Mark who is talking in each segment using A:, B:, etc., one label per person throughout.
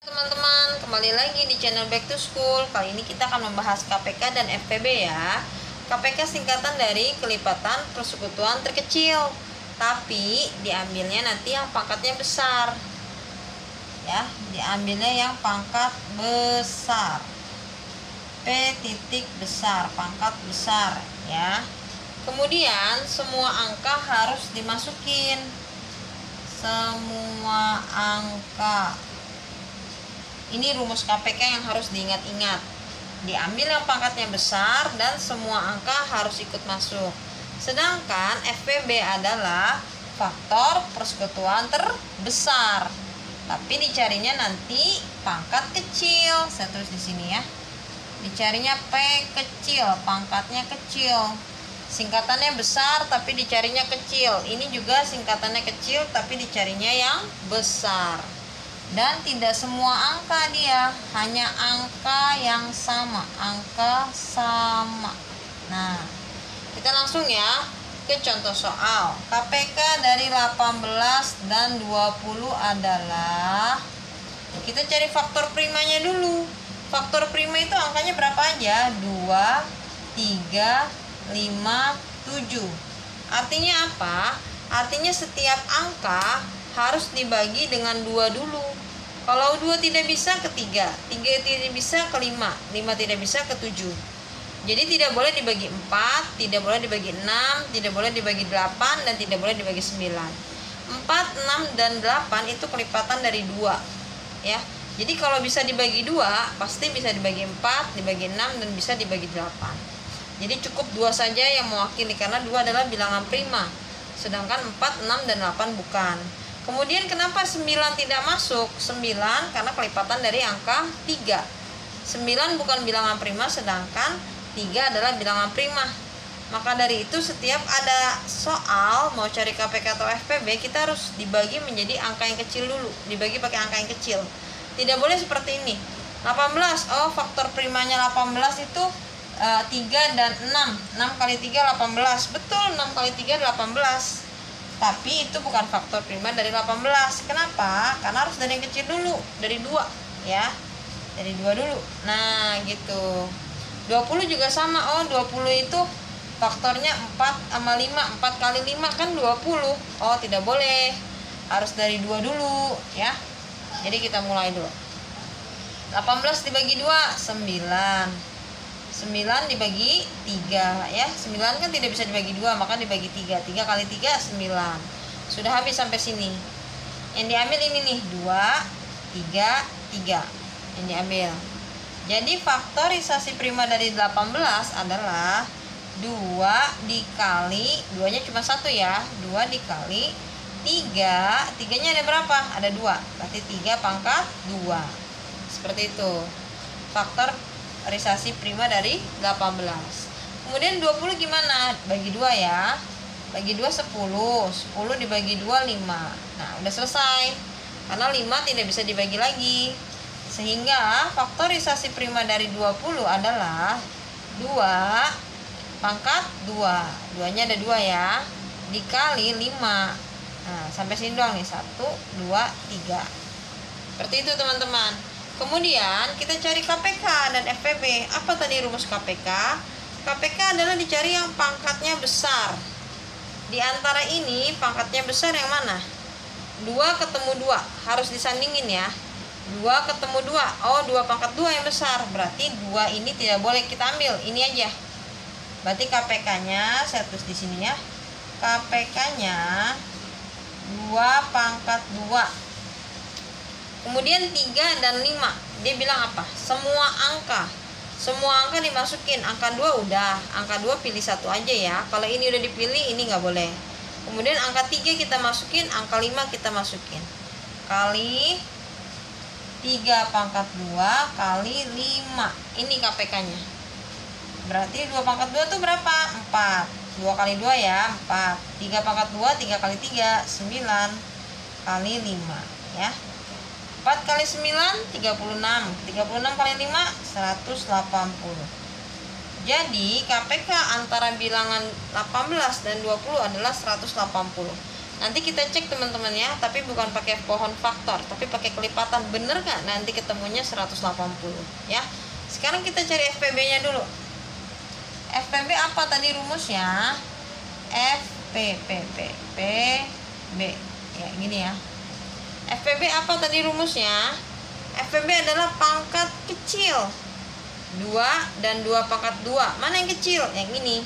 A: Teman-teman, kembali lagi di channel Back to School. Kali ini kita akan membahas KPK dan FPB ya. KPK singkatan dari kelipatan persekutuan terkecil, tapi diambilnya nanti yang pangkatnya besar. Ya, diambilnya yang pangkat besar. P titik besar, pangkat besar ya. Kemudian semua angka harus dimasukin. Semua angka. Ini rumus KPK yang harus diingat-ingat. Diambil yang pangkatnya besar dan semua angka harus ikut masuk. Sedangkan FPB adalah faktor persekutuan terbesar. Tapi dicarinya nanti pangkat kecil. Saya tulis di sini ya. Dicarinya P kecil, pangkatnya kecil. Singkatannya besar tapi dicarinya kecil. Ini juga singkatannya kecil tapi dicarinya yang besar. Dan tidak semua angka dia, hanya angka yang sama, angka sama. Nah, kita langsung ya ke contoh soal. KPK dari 18 dan 20 adalah, kita cari faktor primanya dulu. Faktor prima itu angkanya berapa aja? 2, 3, 5, 7. Artinya apa? Artinya setiap angka harus dibagi dengan 2 dulu. Kalau 2 tidak bisa ke 3, 3 tidak bisa ke 5, 5 tidak bisa ke 7. Jadi tidak boleh dibagi 4, tidak boleh dibagi 6, tidak boleh dibagi 8, dan tidak boleh dibagi 9. 4, 6, dan 8 itu kelipatan dari 2 ya. Jadi kalau bisa dibagi 2, pasti bisa dibagi 4, dibagi 6, dan bisa dibagi 8. Jadi cukup 2 saja yang mewakili, karena 2 adalah bilangan prima. Sedangkan 4, 6, dan 8 bukan. Kemudian kenapa 9 tidak masuk? 9 karena kelipatan dari angka 3. 9 bukan bilangan prima, sedangkan 3 adalah bilangan prima. Maka dari itu setiap ada soal mau cari KPK atau FPB, kita harus dibagi menjadi angka yang kecil dulu. Dibagi pakai angka yang kecil. Tidak boleh seperti ini. 18, oh faktor primanya 18 itu 3 dan 6. 6 kali 3 18. Betul, 6 kali 3 18. Tapi itu bukan faktor prima dari 18. Kenapa? Karena harus dari yang kecil dulu, dari 2 ya. Dari 2 dulu. Nah, gitu. 20 juga sama. Oh, 20 itu faktornya 4 sama 5. 4 kali 5 kan 20. Oh, tidak boleh. Harus dari 2 dulu ya. Jadi kita mulai dulu. 18 dibagi 2, 9. 9 dibagi 3 ya. 9 kan tidak bisa dibagi 2, maka dibagi 3. 3 kali 3 9. Sudah habis sampai sini. Yang diambil ini nih, 2, 3, 3. Yang diambil. Jadi faktorisasi prima dari 18 adalah 2 dikali, 2-nya cuma 1 ya. 2 dikali 3. 3-nya ada berapa? Ada 2. Berarti 3 pangkat 2. Seperti itu. Faktorisasi prima dari 18. Kemudian 20 gimana? Bagi 2 ya. Bagi 2 10. 10 dibagi 2 5. Nah, udah selesai. Karena 5 tidak bisa dibagi lagi. Sehingga faktorisasi prima dari 20 adalah 2 pangkat 2. 2-nya ada 2 ya. Dikali 5. Nah, sampai sini doang nih. 1, 2, 3. Seperti itu teman-teman. Kemudian kita cari KPK dan FPB. Apa tadi rumus KPK? KPK adalah dicari yang pangkatnya besar. Di antara ini pangkatnya besar yang mana? 2 ketemu 2. Harus disandingin ya. 2 ketemu 2. Oh, 2 pangkat 2 yang besar. Berarti 2 ini tidak boleh kita ambil. Ini aja. Berarti KPK-nya saya tulis di sini ya. KPK-nya 2 pangkat 2. Kemudian 3 dan 5. Dia bilang apa? Semua angka dimasukin. Angka 2 udah. Angka 2 pilih satu aja ya. Kalau ini udah dipilih, ini nggak boleh. Kemudian angka 3 kita masukin. Angka 5 kita masukin. Kali 3 pangkat 2 kali 5. Ini KPK-nya. Berarti 2 pangkat 2 itu berapa? 4. 2 kali 2 ya, 4. 3 pangkat 2, 3 kali 3, 9. Kali 5 ya. 4 kali 9, 36. 36 kali 5, 180. Jadi KPK antara bilangan 18 dan 20 adalah 180. Nanti kita cek teman-teman ya, tapi bukan pakai pohon faktor, tapi pakai kelipatan. Bener nggak nanti ketemunya 180 ya. Sekarang kita cari FPB-nya dulu. FPB apa tadi rumusnya? FPB ya, gini ya. FPB apa tadi rumusnya? FPB adalah pangkat kecil 2 dan 2 pangkat 2. Mana yang kecil? Yang ini.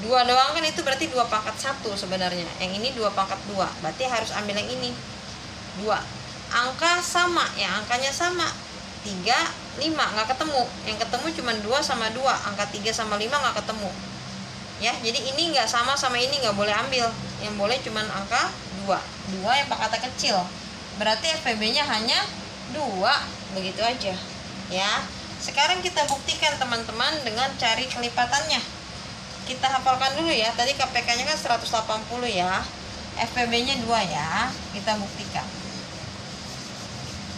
A: 2 doang kan, itu berarti 2 pangkat 1 sebenarnya. Yang ini 2 pangkat 2. Berarti harus ambil yang ini. 2. Angka sama, ya angkanya sama. 3, 5 nggak ketemu. Yang ketemu cuma 2 sama 2. Angka 3 sama 5 nggak ketemu. Ya, jadi ini nggak sama ini nggak boleh ambil. Yang boleh cuma angka 2. 2 yang pangkatnya kecil. Berarti FPB-nya hanya 2. Begitu aja. Ya. Sekarang kita buktikan teman-teman dengan cari kelipatannya. Kita hafalkan dulu ya. Tadi KPK-nya kan 180 ya. FPB-nya 2 ya. Kita buktikan.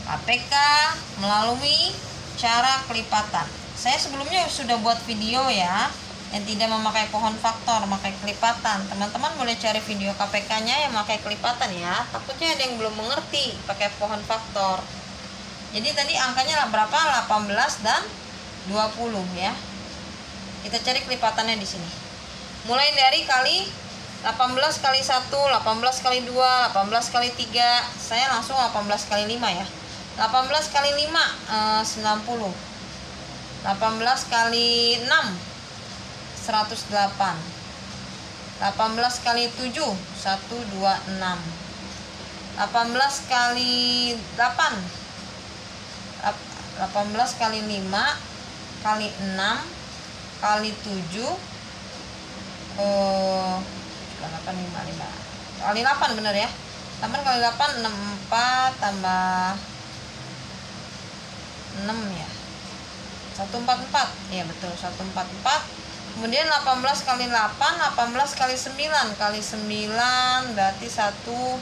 A: KPK melalui cara kelipatan. Saya sebelumnya sudah buat video ya, yang tidak memakai pohon faktor, memakai kelipatan. Teman-teman boleh cari video KPK-nya yang memakai kelipatan ya. Takutnya ada yang belum mengerti pakai pohon faktor. Jadi tadi angkanya berapa? 18 dan 20 ya. Kita cari kelipatannya di sini. Mulai dari kali 18 kali 1, 18 kali 2, 18 kali 3. Saya langsung 18 kali 5 ya. 18 kali 5 90. 18 kali 6 108. 18 kali 7 126. 18 kali 8 18 kali 5 kali 6 kali 7 kali 8 bener ya. 8 kali 8 64 tambah 6 ya. 144. Iya betul, 144. Kemudian 18 kali 8 18 kali 9 kali 9 berarti 1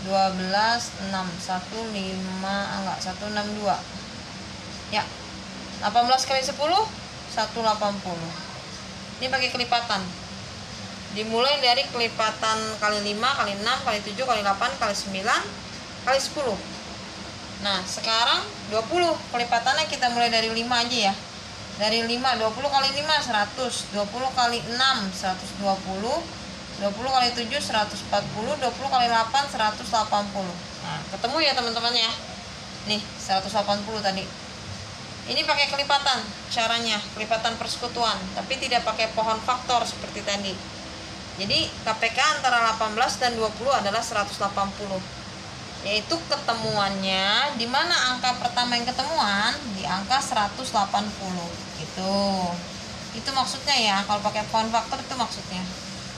A: 12 6 162 ya. 18 kali 10 180. Ini pakai kelipatan. Dimulai dari kelipatan kali 5 kali 6 kali 7 kali 8 kali 9 kali 10. Nah sekarang 20. Kelipatannya kita mulai dari 5 aja ya. Dari 5, 20 kali 5 100, 20 kali 6 120, 20 kali 7 140, 20 kali 8 180. Nah ketemu ya teman-teman ya. Nih 180 tadi. Ini pakai kelipatan caranya, kelipatan persekutuan, tapi tidak pakai pohon faktor seperti tadi. Jadi KPK antara 18 dan 20 adalah 180. Yaitu ketemuannya di mana angka pertama yang ketemuan di angka 180 gitu. Itu maksudnya ya, kalau pakai pohon faktor itu maksudnya.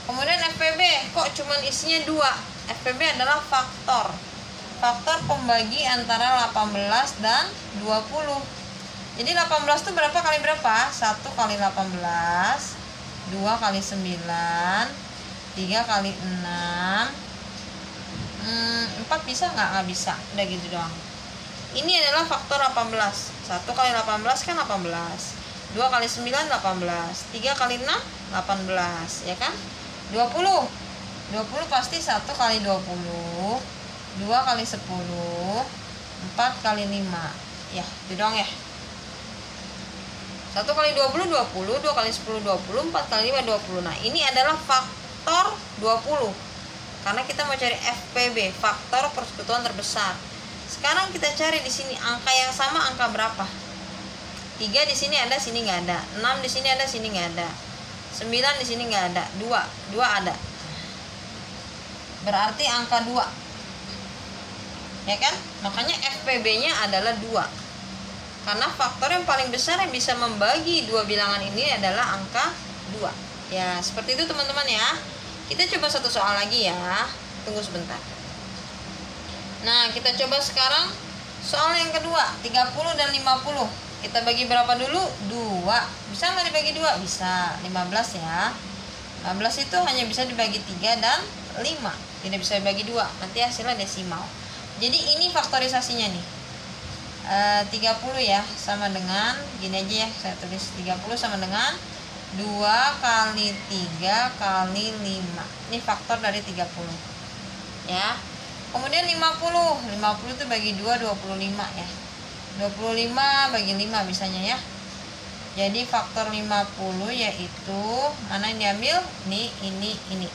A: Kemudian FPB kok cuman isinya 2. FPB adalah faktor. Faktor pembagi antara 18 dan 20. Jadi 18 itu berapa kali berapa? 1 kali 18, 2 kali 9, 3 kali 6, 4 bisa nggak? Nggak bisa, udah gitu doang. Ini adalah faktor 18. 1 kali 18 kan 18, 2 kali 9 18, 3 kali 6 18 ya kan? 20 pasti 1 kali 20, 2 kali 10, 4 kali 5 ya, itu doang ya. 1 kali 20 20, 2 kali 10 20, 4 kali 5 20. Nah ini adalah faktor 20 karena kita mau cari FPB, faktor persekutuan terbesar. Sekarang kita cari di sini angka yang sama, angka berapa? 3 di sini ada, sini nggak ada. 6 di sini ada, sini nggak ada. 9 di sini nggak ada. 2 ada. Berarti angka 2 ya kan? Makanya FPB-nya adalah 2. Karena faktor yang paling besar yang bisa membagi dua bilangan ini adalah angka 2. Ya, seperti itu teman-teman ya. Kita coba satu soal lagi ya. Tunggu sebentar. Nah, kita coba sekarang soal yang kedua, 30 dan 50. Kita bagi berapa dulu? 2. Bisa nggak dibagi 2? Bisa. 15 ya. 15 itu hanya bisa dibagi 3 dan 5. Tidak bisa dibagi 2. Nanti hasilnya desimal. Jadi ini faktorisasinya nih. 30 ya sama dengan gini aja ya, saya tulis 30 sama dengan 2 kali 3 kali 5. Ini faktor dari 30. ya. Kemudian 50 itu bagi 2 25 ya. 25 bagi 5 bisanya ya. Jadi faktor 50 yaitu mana yang diambil? Ini.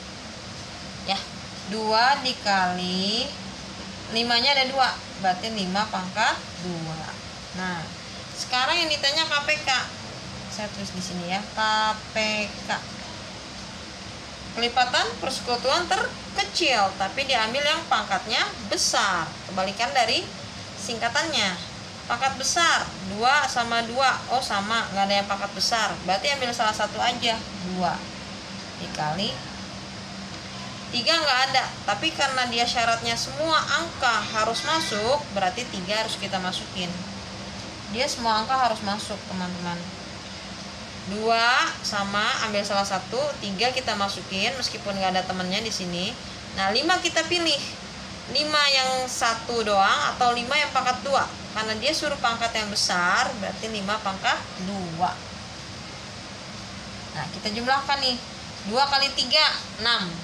A: Ya. 2 dikali 5-nya ada 2, berarti 5 pangkat 2. Nah, sekarang yang ditanya KPK. Saya tulis di sini ya, KPK. Kelipatan persekutuan terkecil, tapi diambil yang pangkatnya besar. Kebalikan dari singkatannya. Pangkat besar 2 sama 2. Oh sama, nggak ada yang pangkat besar. Berarti ambil salah satu aja, 2 dikali 3 nggak ada, tapi karena dia syaratnya semua angka harus masuk, berarti 3 harus kita masukin. Dia semua angka harus masuk, teman-teman. 2 sama, ambil salah satu, 3 kita masukin meskipun nggak ada temennya di sini. Nah, 5 kita pilih. 5 yang 1 doang atau 5 yang pangkat 2. Karena dia suruh pangkat yang besar, berarti 5 pangkat 2. Nah, kita jumlahkan nih. 2 kali 3, 6.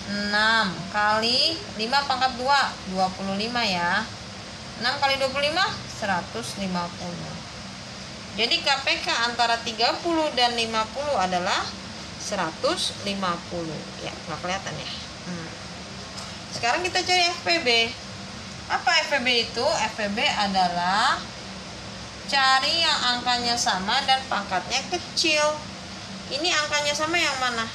A: 6 kali 5 pangkat 2, 25 ya. 6 kali 25, 150. Jadi KPK antara 30 dan 50 adalah 150. Ya, nggak kelihatan ya. Sekarang kita cari FPB. Apa FPB itu? FPB adalah cari yang angkanya sama dan pangkatnya kecil. Ini angkanya sama yang mana?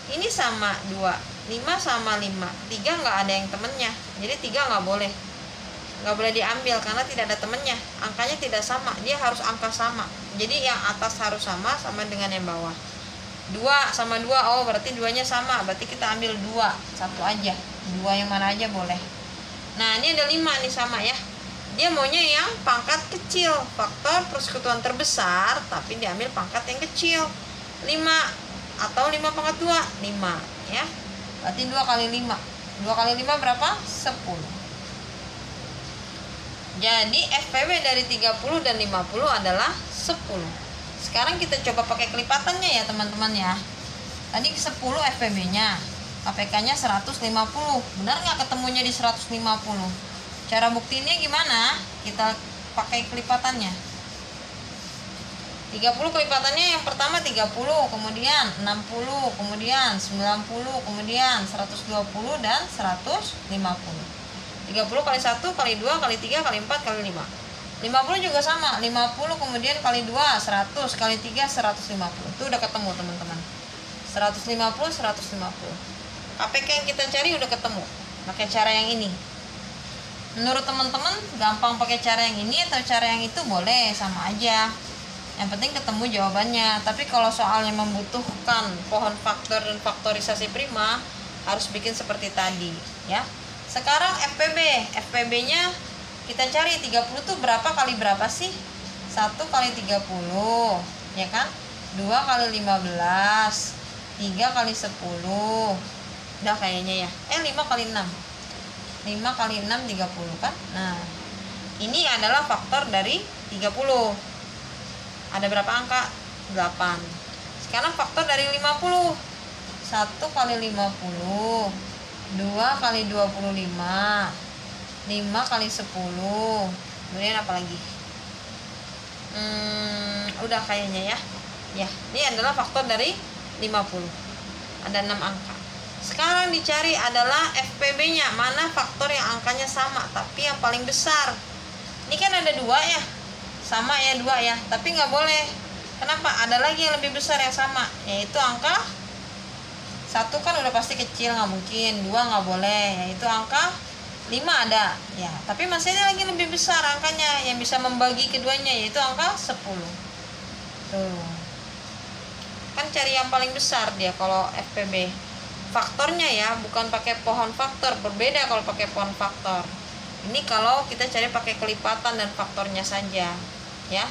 A: Ini sama 2. 5 sama 5, 3 nggak ada yang temennya, jadi 3 nggak boleh diambil karena tidak ada temennya, angkanya tidak sama, dia harus angka sama. Jadi yang atas harus sama dengan yang bawah. 2 sama 2, oh berarti 2-nya sama, berarti kita ambil 2, satu aja, 2 yang mana aja boleh. Nah ini ada 5 nih sama ya, dia maunya yang pangkat kecil, faktor persekutuan terbesar tapi diambil pangkat yang kecil. 5 atau 5 pangkat 2, 5 ya. Berarti 2 kali 5. 2 kali 5 berapa? 10. Jadi FPB dari 30 dan 50 adalah 10. Sekarang kita coba pakai kelipatannya ya teman-teman ya. Tadi 10 FPB-nya. KPK-nya 150. Benar nggak ketemunya di 150? Cara buktinya gimana? Kita pakai kelipatannya. 30 kelipatannya yang pertama 30, kemudian 60, kemudian 90, kemudian 120 dan 150. 30 kali 1 kali 2 kali 3 kali 4 kali 5. 50 juga sama, 50 kemudian kali 2 100 kali 3 150. Itu udah ketemu teman-teman. 150 150. KPK yang kita cari udah ketemu. Pakai cara yang ini. Menurut teman-teman gampang pakai cara yang ini atau cara yang itu boleh, sama aja. Yang penting ketemu jawabannya. Tapi kalau soalnya membutuhkan pohon faktor dan faktorisasi prima, harus bikin seperti tadi ya. Sekarang FPB-nya kita cari. 30 tuh berapa kali berapa sih? 1 kali 30 ya kan, 2 kali 15, 3 kali 10. Udah kayaknya ya. 5 kali 6, 5 kali 6 30 kan. Nah ini adalah faktor dari 30. Ada berapa angka? 8. Sekarang faktor dari 50. 1 kali 50, 2 kali 25, 5 kali 10. Kemudian apa lagi? Udah kayaknya ya. Ya, ini adalah faktor dari 50. Ada 6 angka. Sekarang dicari adalah FPB-nya. Mana faktor yang angkanya sama tapi yang paling besar? Ini kan ada 2 ya. Sama ya 2 ya, tapi nggak boleh. Kenapa? Ada lagi yang lebih besar yang sama, yaitu angka 1 kan udah pasti kecil, nggak mungkin. 2 nggak boleh, yaitu angka 5 ada ya, tapi masih ada lagi lebih besar angkanya yang bisa membagi keduanya, yaitu angka 10. Tuh kan cari yang paling besar dia kalau FPB. Faktornya ya, bukan pakai pohon faktor, berbeda kalau pakai pohon faktor. Ini kalau kita cari pakai kelipatan dan faktornya saja ya.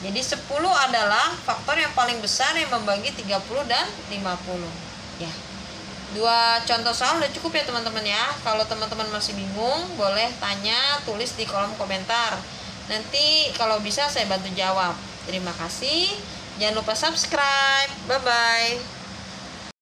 A: Jadi 10 adalah faktor yang paling besar yang membagi 30 dan 50 ya. 2 contoh soal udah cukup ya teman-teman ya. Kalau teman-teman masih bingung, boleh tanya, tulis di kolom komentar. Nanti kalau bisa saya bantu jawab. Terima kasih. Jangan lupa subscribe. Bye bye.